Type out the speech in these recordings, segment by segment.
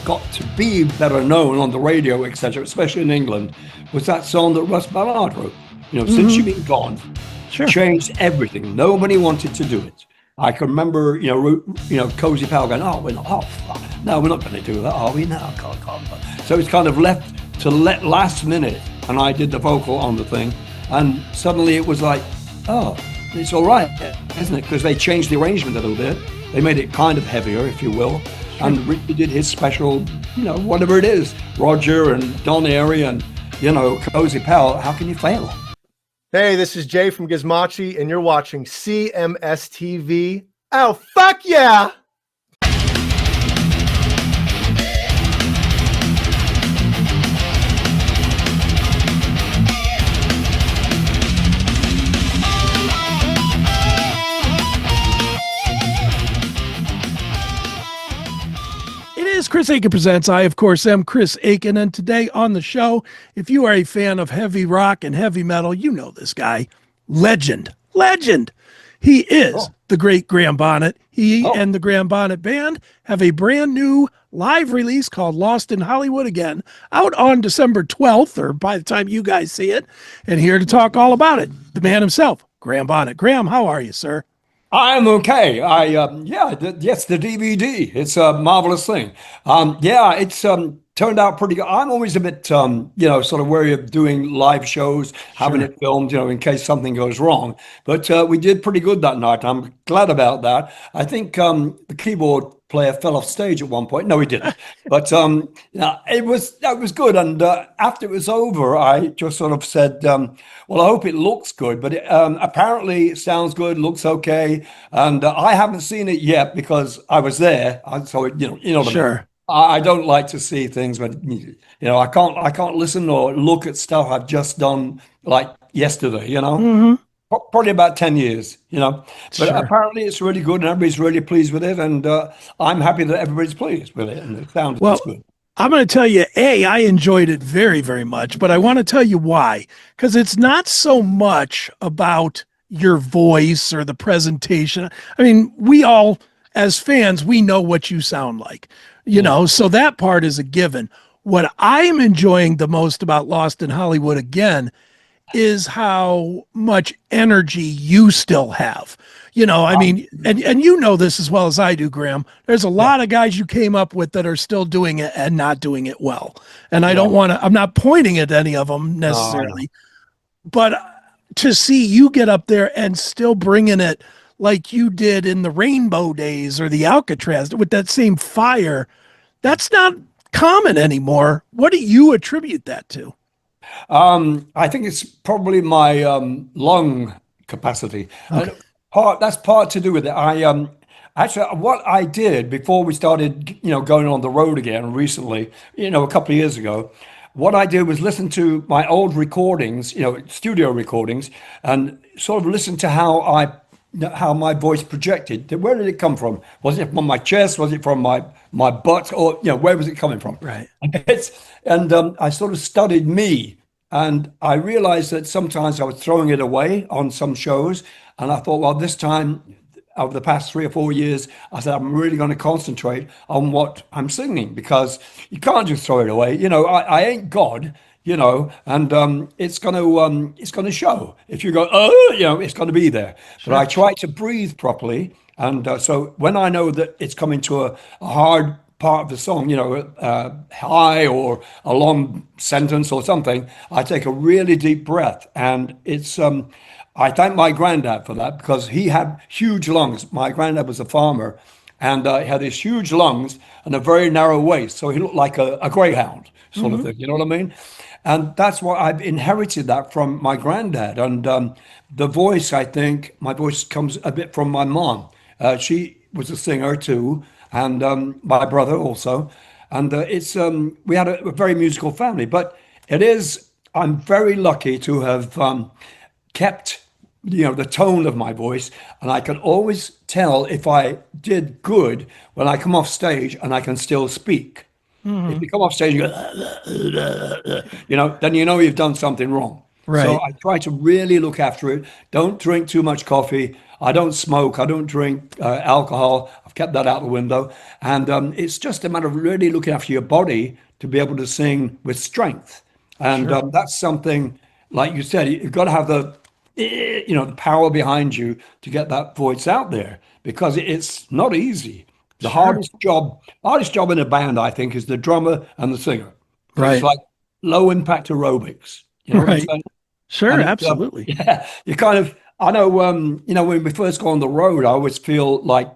got to be better known on the radio, etc., especially in England, was that song that Russ Ballard wrote. Since you've been gone, Sure. changed everything. Nobody wanted to do it. I can remember, Cozy Powell going, "Oh, we're not. Oh, fuck. No, we're not going to do that, are we? No, God. So it's kind of left to last minute, and I did the vocal on the thing, and suddenly it was like, oh, it's all right, isn't it? Because they changed the arrangement a little bit. They made it kind of heavier, if you will. And Ritchie did his special, whatever it is, Roger and Don Airy and, Cozy Powell. How can you fail? Hey, this is Jay from Gizmochi, and you're watching CMS TV. Oh, fuck yeah! Chris Aiken Presents. I, of course, am Chris Aiken, and today on the show, if you are a fan of heavy rock and heavy metal, you know this guy. Legend. He is the great Graham Bonnet. He and the Graham Bonnet Band have a brand new live release called Lost in Hollywood Again, out on December 12th, or by the time you guys see it, and here to talk all about it, the man himself, Graham Bonnet. Graham, how are you, sir? I'm okay. Yes, the DVD. It's a marvelous thing. It's turned out pretty good. I'm always a bit, sort of wary of doing live shows, having it filmed, in case something goes wrong. But we did pretty good that night. I'm glad about that. I think the keyboard player fell off stage at one point. No, he didn't. But that was good. And after it was over, I just sort of said, well, I hope it looks good. But apparently it sounds good, looks okay. And I haven't seen it yet because I was there. So, what I mean. I don't like to see things, but I can't listen or look at stuff I've just done like yesterday. Probably about 10 years. But apparently it's really good, and everybody's really pleased with it, and I'm happy that everybody's pleased with it, and it sounds good. I'm going to tell you, I enjoyed it very, very much, but I want to tell you why, because it's not so much about your voice or the presentation. I mean, we all, as fans, we know what you sound like. So that part is a given. What I'm enjoying the most about Lost in Hollywood Again is how much energy you still have. I mean, and you know this as well as I do, Graham. There's a lot of guys you came up with that are still doing it and not doing it well. And I don't want to, I'm not pointing at any of them necessarily, but to see you get up there and still bringing it like you did in the Rainbow Days or the Alcatrazz with that same fire, that's not common anymore. What do you attribute that to? I think it's probably my lung capacity. Okay. That's part to do with it. Actually, what I did before we started, going on the road again recently, a couple of years ago, what I did was listen to my old recordings, studio recordings, and sort of listen to how my voice projected. Where did it come from? Was it from my chest? Was it from my butt? Or where was it coming from? Right. I sort of studied me, and I realized that sometimes I was throwing it away on some shows, and I thought, well, this time over the past 3 or 4 years, I said, I'm really going to concentrate on what I'm singing, because you can't just throw it away. I ain't God. And it's going to show. If you go, it's going to be there. But I try to breathe properly, and so when I know that it's coming to a hard part of the song, high or a long sentence or something, I take a really deep breath, and it's. I thank my granddad for that, because he had huge lungs. My granddad was a farmer, and he had these huge lungs and a very narrow waist, so he looked like a greyhound sort of thing. You know what I mean? And that's why I've inherited that from my granddad. And the voice, I think, my voice comes a bit from my mom. She was a singer too, and my brother also. And we had a very musical family. But I'm very lucky to have kept, the tone of my voice. And I can always tell if I did good when I come off stage and I can still speak. If you come off stage and go, then you've done something wrong. Right. So I try to really look after it. Don't drink too much coffee. I don't smoke. I don't drink alcohol. I've kept that out the window. And it's just a matter of really looking after your body to be able to sing with strength. And Sure. that's something, like you said, you've got to have the power behind you to get that voice out there because it's not easy. The Sure. hardest job in a band, I think, is the drummer and the singer because it's Right. like low impact aerobics. You know what I'm Right. saying? Sure. And it's Absolutely. yeah, you kind of I know when we first go on the road, I always feel like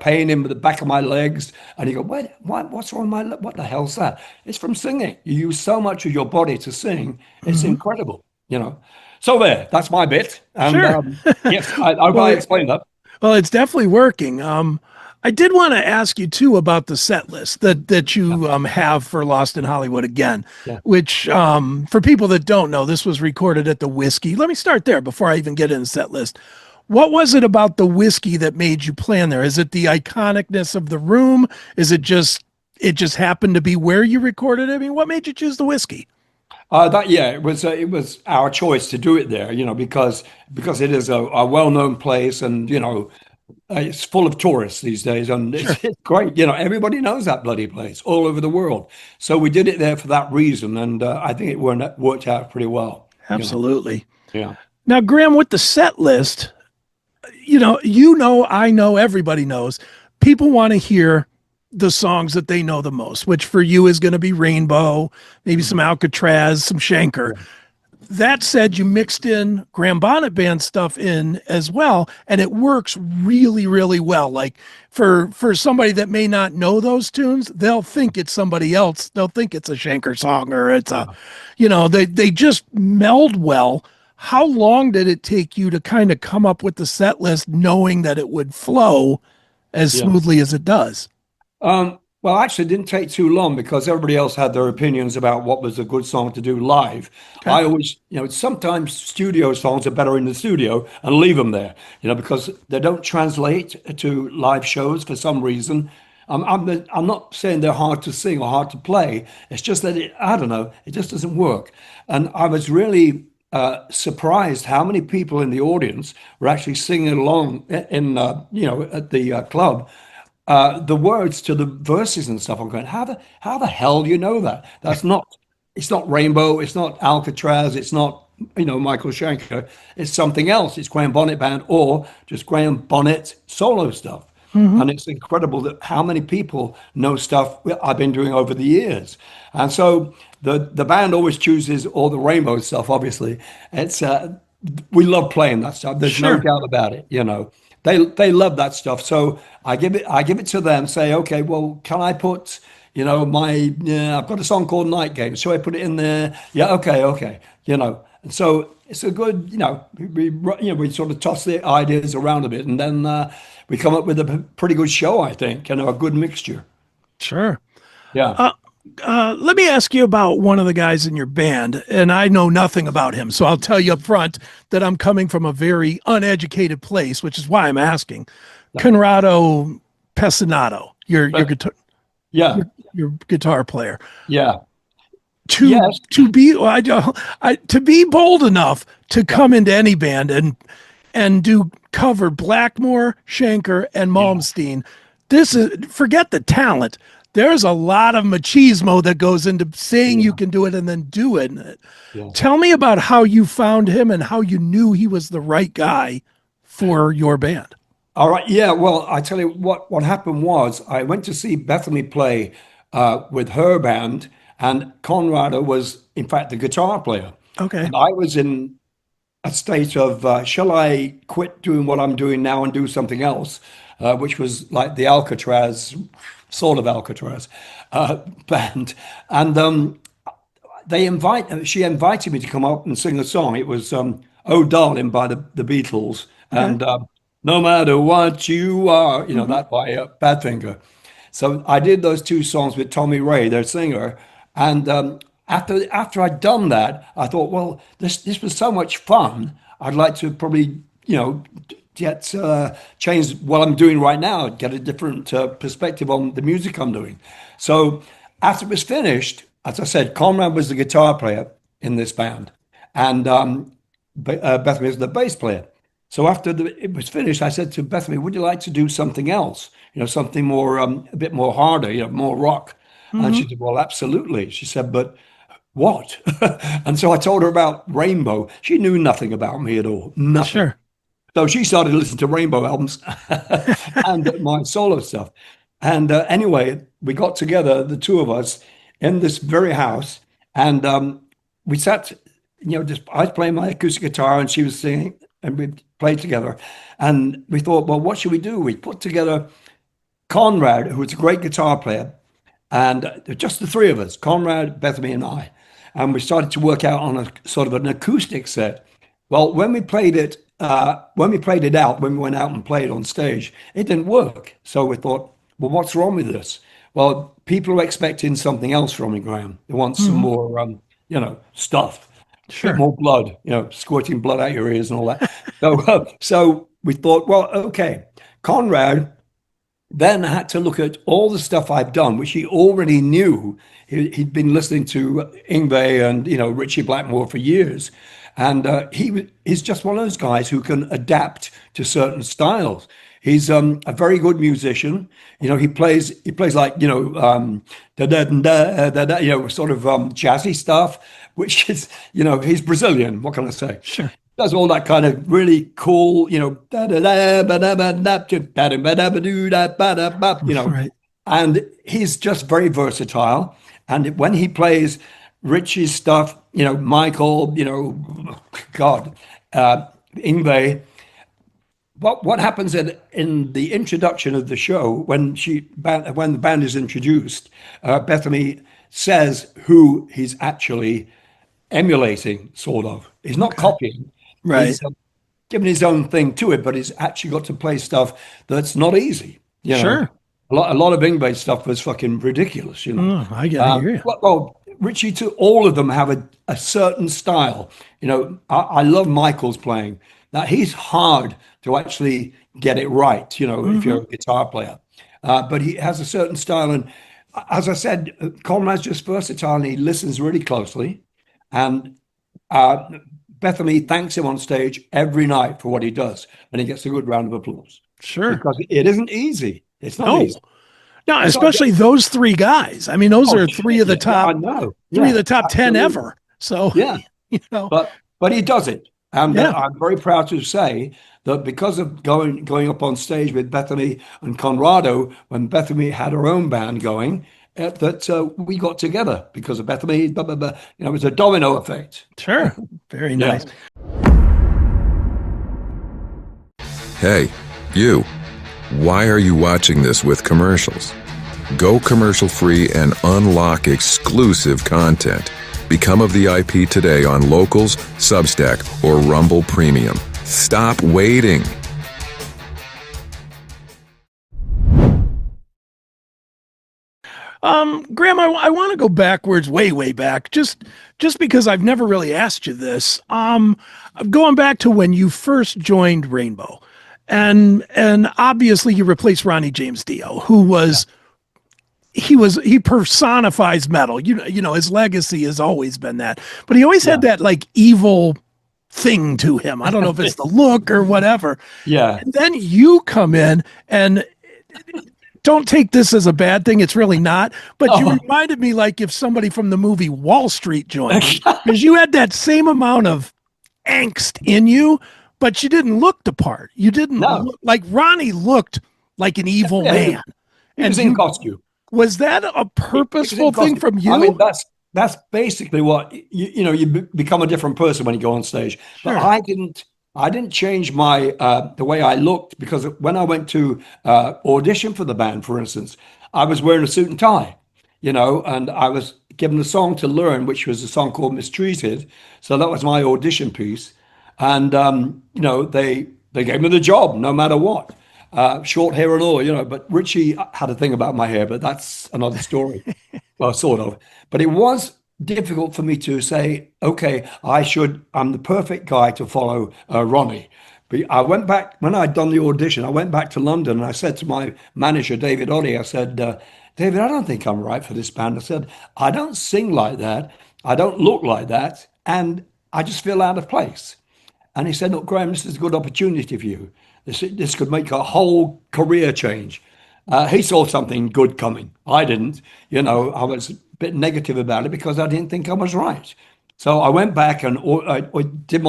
pain in the back of my legs, and you go, what's wrong with my leg? What the hell's that? It's from singing. You use so much of your body to sing. It's Hmm. incredible, you know. So there, that's my bit, and Sure. yes, I hope Well, I explained that. well, it's definitely working. I did want to ask you too about the set list that Yeah, you have for Lost in Hollywood again, yeah. which for people that don't know, this was recorded at the Whiskey. Let me start there before I even get into set list. What was it about the Whiskey that made you plan there? Is it the iconicness of the room? Is it just happened to be where you recorded it? I mean, what made you choose the Whiskey? That yeah, it was our choice to do it there, because it is a well-known place, and it's full of tourists these days, and Sure, it's great. Everybody knows that bloody place all over the world. So we did it there for that reason, and I think it worked out pretty well. absolutely. Yeah, Now, Graham, with the set list, I know, everybody knows. People want to hear the songs that they know the most, which for you is going to be Rainbow, maybe some Mhm. Alcatrazz, some Shanker. Yeah, That said, you mixed in Graham Bonnet Band stuff in as well, and it works really, really well. Like for somebody that may not know those tunes, they'll think it's somebody else. They'll think it's a Shanker song or it's yeah. they just meld well. How long did it take you to kind of come up with the set list, knowing that it would flow as Yeah. smoothly as it does? Well, actually, it didn't take too long because everybody else had their opinions about what was a good song to do live. Okay. I always, sometimes studio songs are better in the studio and leave them there, because they don't translate to live shows for some reason. I'm not saying they're hard to sing or hard to play. It's just that I don't know, it just doesn't work. And I was really surprised how many people in the audience were actually singing along at the club the words to the verses and stuff. I'm going, how the hell do you know that? It's not Rainbow, it's not Alcatrazz, it's not Michael Schenker. It's something else. It's Graham Bonnet Band or just Graham Bonnet solo stuff. Hmm. And it's incredible that how many people know stuff I've been doing over the years. And so the band always chooses all the Rainbow stuff. Obviously, it's we love playing that stuff. There's no Sure. doubt about it. They love that stuff. So I give it to them. Say, okay, well, can I put I've got a song called Night Game. So I put it in there. Yeah, okay. And so it's a good we sort of toss the ideas around a bit, and then we come up with a pretty good show. I think a good mixture. Sure. Yeah. Let me ask you about one of the guys in your band, and I know nothing about him, so I'll tell you up front that I'm coming from a very uneducated place, which is why I'm asking. Yeah. Conrado Pesinato, your But guitar, yeah. your guitar player, Yeah. to Yes. to be to be bold enough to Yeah. come into any band and do cover Blackmore, Schenker, and Yeah. Malmsteen. This is forget the talent. There's a lot of machismo that goes into saying you Yeah. can do it and then do it. Yeah. Tell me about how you found him and how you knew he was the right guy for your band. All right. Yeah. Well, I tell you what happened was I went to see Bethany play with her band, and Conrado was, in fact, the guitar player. Okay. And I was in a state of, shall I quit doing what I'm doing now and do something else, which was like the Alcatrazz, sort of Alcatrazz band. And she invited me to come up and sing a song. It was "Oh Darling" by the Beatles, Okay. and "No Matter What You Are," Hmm. that by Badfinger. So I did those two songs with Tommy Ray, their singer, and after I'd done that, I thought, well, this was so much fun. I'd like to probably get change what I'm doing right now, get a different perspective on the music I'm doing. So after it was finished, as I said, Conrad was the guitar player in this band, and Bethany was the bass player. So after it was finished, I said to Bethany, would you like to do something else? Something more, a bit more harder, more rock. And Hmm. she said, well, absolutely. She said, but what? And so I told her about Rainbow. She knew nothing about me at all, nothing. Sure. So she started listening to Rainbow albums and my solo stuff. And anyway, we got together, the two of us, in this very house, and we sat, just I was playing my acoustic guitar and she was singing, and we played together. And we thought, well, what should we do? We put together Conrad, who was a great guitar player, and just the three of us, Conrad, Bethany, and I. And we started to work out on a sort of an acoustic set. Well, when we played it out, when we went out and played on stage, it didn't work. So we thought, well, what's wrong with this? Well, people are expecting something else from me, Graham. They want some Hmm. more, stuff, a bit Sure. more blood, squirting blood out your ears and all that. So we thought, well, okay, Conrad then had to look at all the stuff I've done, which he already knew. He'd been listening to Yngwie and Ritchie Blackmore for years, and he's just one of those guys who can adapt to certain styles. He's a very good musician. He plays like da da da da da, sort of jazzy stuff, which is he's Brazilian. What can I say? Sure. Does all that kind of really cool, da da da ba da ba da da da ba da ba do da ba da ba, Right. and he's just very versatile. And when he plays Ritchie's stuff, Michael, God, Yngwie, what happens in the introduction of the show when when the band is introduced, Bethany says who he's actually emulating, sort of. He's not Okay. copying. Right. He's given his own thing to it, but he's actually got to play stuff that's not easy. Sure. A lot of Yngwie stuff was fucking ridiculous. Oh, I gotta hear you. Well, Richie, to all of them have a certain style. I love Michael's playing. Now he's hard to actually get it right. If Hmm. you're a guitar player, but he has a certain style. And as I said, Conrad's just versatile and he listens really closely. And uh, Bethany thanks him on stage every night for what he does, and he gets a good round of applause Sure. because it isn't easy. It's not No. easy. No, It's not. especially those three guys. I mean, those Oh are shit! Yeah, yeah, I know. three of Yeah, the top 10 absolutely. ever. So, Yeah, you know, but he does it, and yeah, I'm very proud to say that because of going up on stage with Bethany and Conrado when Bethany had her own band going, that we got together because of Bethany. Blah, blah, blah. It was a domino effect. sure. Very Yeah. nice. Hey, you. Why are you watching this with commercials? Go commercial free and unlock exclusive content. Become a VIP today on Locals, Substack, or Rumble Premium. Stop waiting. Graham, I want to go backwards, way back, just because I've never really asked you this. Going back to when you first joined Rainbow, and obviously you replaced Ronnie James Dio, who was he personifies metal. His legacy has always been that, but he always had Yeah. that like evil thing to him. I don't know if it's the look or whatever. Yeah. And then you come in and don't take this as a bad thing. It's really not. But you Oh, reminded me like if somebody from the movie Wall Street joined you, because you had that same amount of angst in you, but you didn't look the part. You didn't no. look like Ronnie looked like an evil Yeah, man. he And was in costume. was that a He was purposeful in thing costume. from you? I mean, that's basically what you become a different person when you go on stage. But Sure. I didn't change my the way I looked because when I went to audition for the band, for instance, I was wearing a suit and tie, and I was given a song to learn, which was a song called "Mistreated." So that was my audition piece, and they gave me the job no matter what. Short hair and all, but Richie had a thing about my hair, but that's another story. Well, sort of. But it was difficult for me to say, okay, I'm the perfect guy to follow Ronnie. But I went back, when I'd done the audition, I went back to London and I said to my manager, David Oddy, I said, David, I don't think I'm right for this band. I said, I don't sing like that. I don't look like that. And I just feel out of place. And he said, look, Graham, this is a good opportunity for you. This could make a whole career change. He saw something good coming. I didn't. I was a bit negative about it because I didn't think I was right. So I went back and I did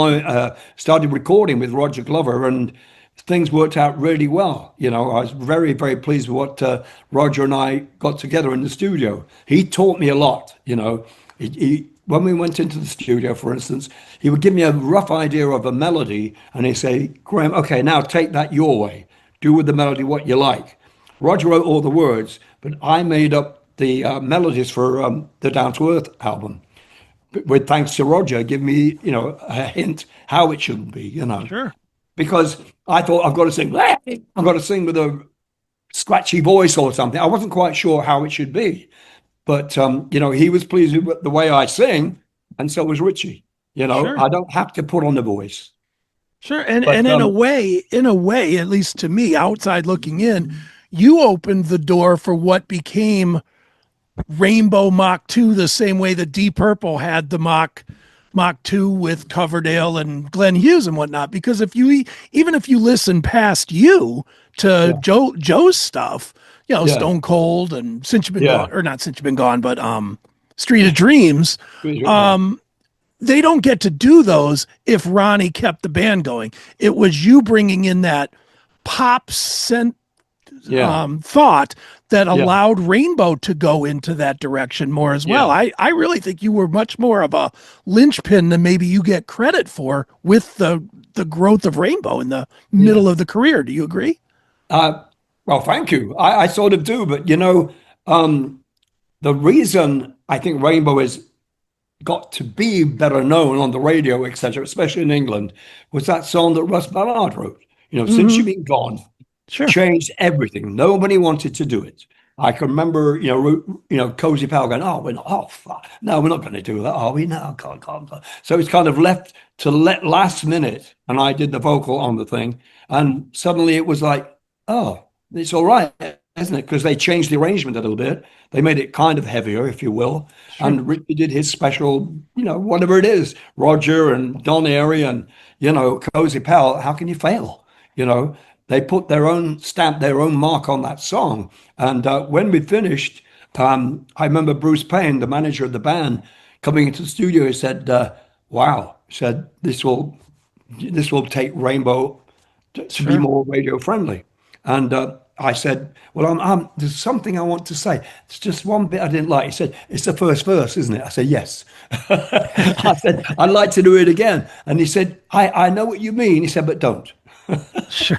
started recording with Roger Glover, and things worked out really well. I was very, very pleased with what Roger and I got together in the studio. He taught me a lot. When we went into the studio, for instance, he would give me a rough idea of a melody, and he'd say, Graham, okay, now take that your way. Do with the melody what you like. Roger wrote all the words, but I made up the melodies for the Down to Earth album. With thanks to Roger, give me, a hint how it should be, Sure. Because I thought I've got to sing with a scratchy voice or something. I wasn't quite sure how it should be, but he was pleased with the way I sing, and so was Ritchie. Sure. I don't have to put on the voice. Sure. And in a way, at least to me, outside looking in, you opened the door for what became Rainbow Mach 2, the same way that Deep Purple had the Mach 2 with Coverdale and Glenn Hughes and whatnot. Because even if you listen past you to Joe's stuff, Stone Cold and Since You've Been Gone, or not Since You've Been Gone, but Street of Dreams, they don't get to do those if Ronnie kept the band going. It was you bringing in that pop thought that allowed Rainbow to go into that direction more as well. I really think you were much more of a linchpin than maybe you get credit for with the growth of Rainbow in the middle of the career. Do you agree? Well, thank you. I sort of do, but the reason I think Rainbow has got to be better known on the radio, etc., especially in England, was that song that Russ Ballard wrote. Since You've Been Gone. Sure. Changed everything. Nobody wanted to do it. I can remember, Cozy Powell going, "Oh, no, we're not going to do that, are we? No, God. So it's kind of left to last minute, and I did the vocal on the thing, and suddenly it was like, oh, it's all right, isn't it? Because they changed the arrangement a little bit. They made it kind of heavier, if you will, and Ritchie did his special, whatever it is, Roger and Don Airey and Cozy Powell. How can you fail? They put their own stamp, their own mark on that song. And when we finished, I remember Bruce Payne, the manager of the band, coming into the studio. He said, wow, he said, this will take Rainbow to be more radio friendly. And I said, well, there's something I want to say. It's just one bit I didn't like. He said, it's the first verse, isn't it? I said, yes. I said, I'd like to do it again. And he said, I know what you mean. He said, but don't. Sure.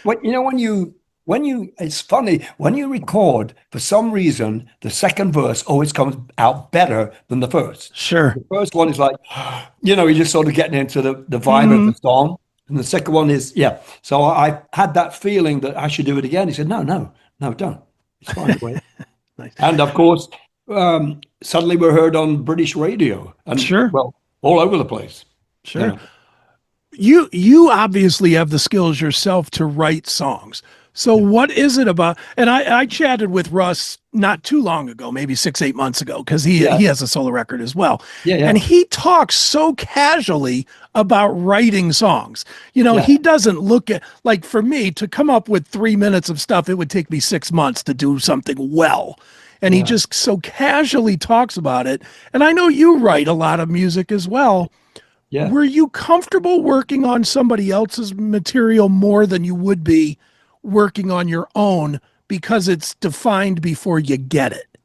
when you it's funny when you record, for some reason the second verse always comes out better than the first. Sure. The first one is like, you're just sort of getting into the vibe of the song, and the second one is So I had that feeling that I should do it again. He said, no, don't. It's fine. Wait. Nice. And of course, suddenly we're heard on British radio, and all over the place. Sure. You obviously have the skills yourself to write songs. So what is it about? And I chatted with Russ not too long ago, maybe 6-8 months ago, because he has a solo record as well. And he talks so casually about writing songs. He doesn't look at, like, for me to come up with 3 minutes of stuff, it would take me 6 months to do something well. And he just so casually talks about it. And I know you write a lot of music as well. Yeah. Were you comfortable working on somebody else's material more than you would be working on your own because it's defined before you get it?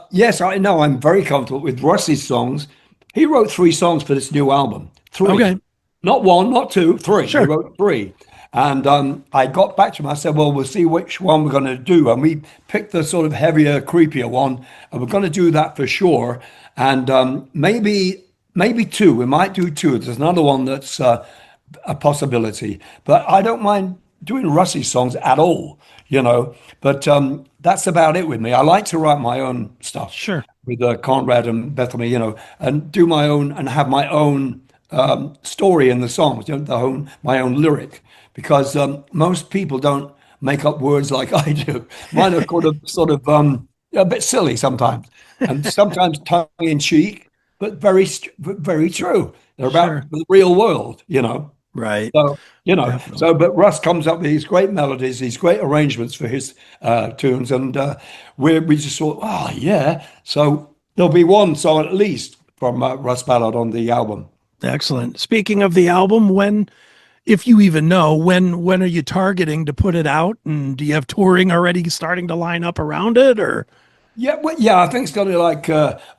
Yes, I know. I'm very comfortable with Russ's songs. He wrote 3 songs for this new album. 3. Okay. Not 1, not 2, 3. Sure. He wrote 3. And I got back to him. I said, well, we'll see which one we're going to do. And we picked the sort of heavier, creepier one. And we're going to do that for sure. And maybe 2. We might do 2. There's another one that's a possibility. But I don't mind doing Russ's songs at all, But that's about it with me. I like to write my own stuff. Sure. With Conrad and Bethany, and do my own and have my own story in the songs, my own lyric. Because most people don't make up words like I do. Mine are sort of a bit silly sometimes, and sometimes tongue in cheek. but very true. They're about Sure. the real world, you know. Right. So, you know, Definitely. but Russ comes up with these great melodies, these great arrangements for his tunes, and we just thought, oh yeah. So there'll be one song at least from Russ Ballard on the album. Excellent. Speaking of the album, when, if you even know, when are you targeting to put it out? And do you have touring already starting to line up around it, or? Yeah, well, yeah, I think it's going to be like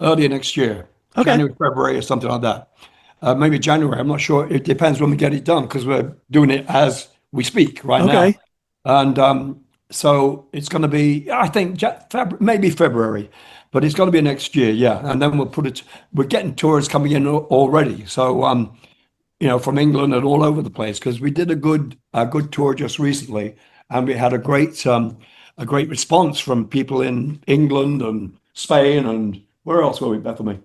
early next year, Okay. January, February, or something like that. Maybe January. I'm not sure. It depends when we get it done because we're doing it as we speak right now. Okay. And so it's going to be, I think, maybe February, but it's going to be next year. Yeah. And then we'll put it, we're getting tours coming in already. So, you know, from England and all over the place because we did a good tour just recently and we had a great response from people in England and Spain and where else were we, Bethany?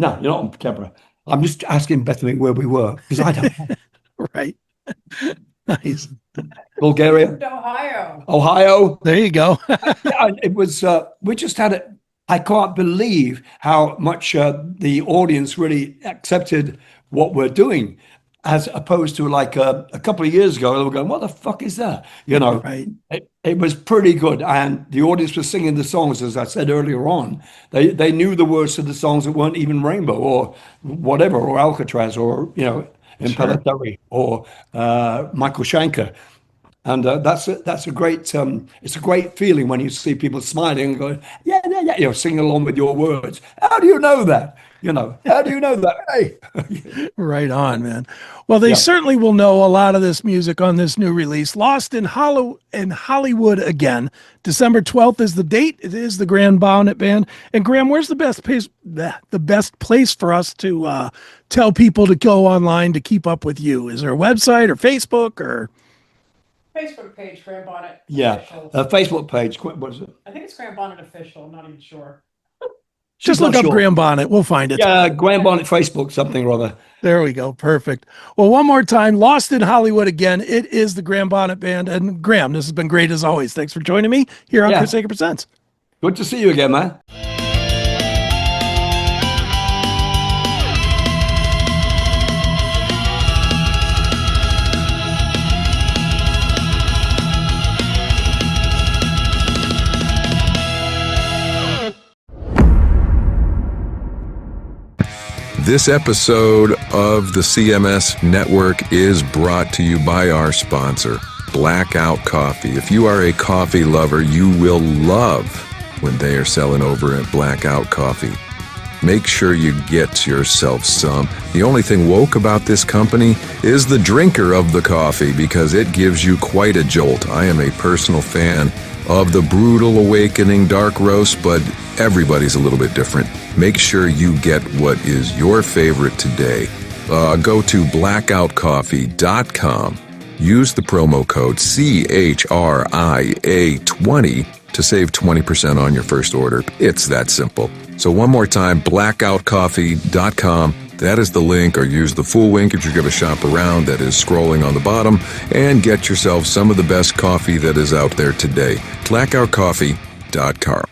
No, you're not on camera. I'm just asking Bethany where we were because I don't know. Right. Nice. Bulgaria, Ohio. Ohio. There you go. Yeah, it was. We just had it. I can't believe how much the audience really accepted what we're doing, as opposed to like a couple of years ago. They were going, "What the fuck is that?" You know. Right. It was pretty good, and the audience was singing the songs, as I said earlier on. They knew the words to the songs that weren't even Rainbow or whatever, or Alcatrazz, or you know, Imperatori, or Michael Schenker. And that's a great it's a great feeling when you see people smiling and going, yeah, yeah, yeah, you know, singing along with your words. How do you know that? You know, how do you know that? Hey, Right on, man. Well, they Yeah. certainly will know a lot of this music on this new release. Lost in Hollywood again. December 12th is the date. It is the Graham Bonnet Band. And Graham, where's the best place for us to tell people to go online to keep up with you? Is there a website or Facebook or? Facebook page, Graham Bonnet yeah, Official. Facebook page. What is it? I think it's Graham Bonnet Official. I'm not even sure. Just She's look not up sure. Graham Bonnet. We'll find it. Yeah, Graham Bonnet Facebook, something or other. There we go. Perfect. Well, one more time, Lost in Hollywood again. It is the Graham Bonnet Band. And Graham, this has been great as always. Thanks for joining me here on Yeah. Chris Aker Presents. Good to see you again, man. This episode of the CMS Network is brought to you by our sponsor, Blackout Coffee. If you are a coffee lover, you will love when they are selling over at Blackout Coffee. Make sure you get yourself some. The only thing woke about this company is the drinker of the coffee because it gives you quite a jolt. I am a personal fan of the Brutal Awakening Dark Roast, but everybody's a little bit different. Make sure you get what is your favorite today. Go to blackoutcoffee.com. Use the promo code CHRIA20 to save 20% on your first order. It's that simple. So one more time, blackoutcoffee.com. That is the link, or use the full link if you're going to shop around that is scrolling on the bottom, and get yourself some of the best coffee that is out there today. blackoutcoffee.com.